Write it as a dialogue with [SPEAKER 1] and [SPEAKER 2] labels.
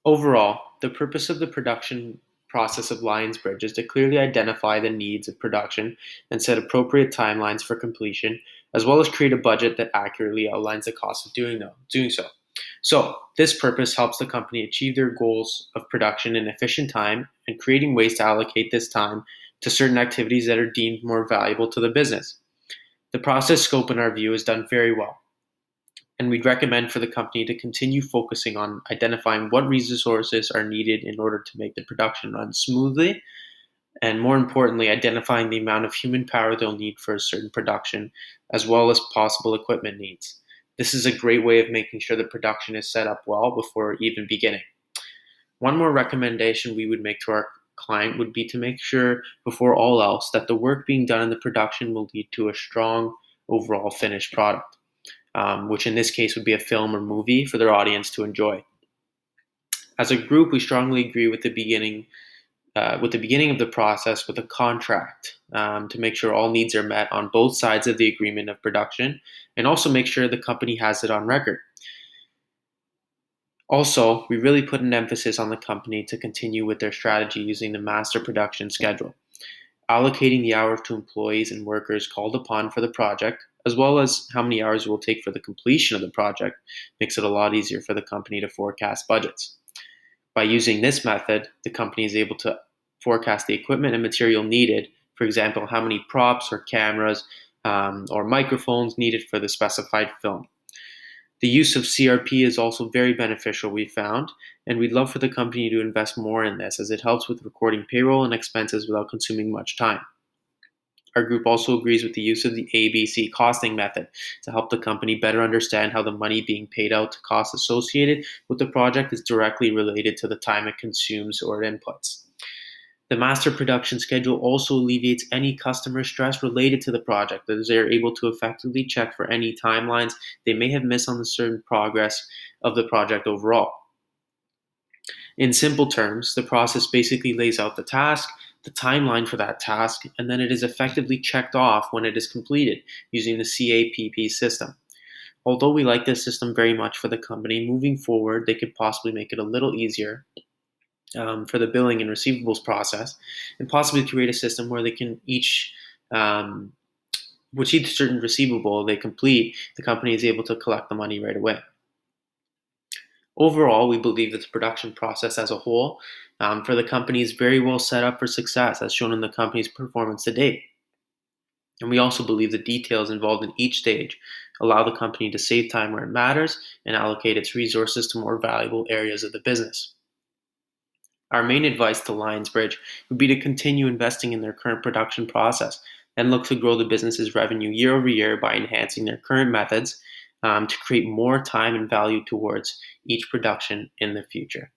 [SPEAKER 1] Overall, the purpose of the production process of Lionsbridge is to clearly identify the needs of production and set appropriate timelines for completion, as well as create a budget that accurately outlines the cost of doing so. So, this purpose helps the company achieve their goals of production in efficient time and creating ways to allocate this time to certain activities that are deemed more valuable to the business. The process scope, in our view, is done very well, and we'd recommend for the company to continue focusing on identifying what resources are needed in order to make the production run smoothly, and more importantly, identifying the amount of human power they'll need for a certain production, as well as possible equipment needs. This is a great way of making sure the production is set up well before even beginning. One more recommendation we would make to our client would be to make sure, before all else, that the work being done in the production will lead to a strong overall finished product, which in this case would be a film or movie for their audience to enjoy. As a group, we strongly agree with the beginning of the process with a contract to make sure all needs are met on both sides of the agreement of production, and also make sure the company has it on record. Also, we really put an emphasis on the company to continue with their strategy using the master production schedule, allocating the hours to employees and workers called upon for the project, as well as how many hours it will take for the completion of the project, makes it a lot easier for the company to forecast budgets. By using this method, the company is able to forecast the equipment and material needed, for example, how many props or cameras or microphones needed for the specified film. The use of CRP is also very beneficial, we found, and we'd love for the company to invest more in this as it helps with recording payroll and expenses without consuming much time. Our group also agrees with the use of the ABC costing method to help the company better understand how the money being paid out to costs associated with the project is directly related to the time it consumes or it inputs. The master production schedule also alleviates any customer stress related to the project, as they are able to effectively check for any timelines they may have missed on the certain progress of the project overall. In simple terms, the process basically lays out the task, the timeline for that task, and then it is effectively checked off when it is completed using the CAPP system. Although we like this system very much for the company, moving forward, they could possibly make it a little easier for the billing and receivables process, and possibly create a system where they can with each certain receivable they complete, the company is able to collect the money right away. Overall, we believe that the production process as a whole for the company is very well set up for success, as shown in the company's performance to date. And we also believe the details involved in each stage allow the company to save time where it matters and allocate its resources to more valuable areas of the business. Our main advice to Lionsbridge would be to continue investing in their current production process and look to grow the business's revenue year over year by enhancing their current methods to create more time and value towards each production in the future.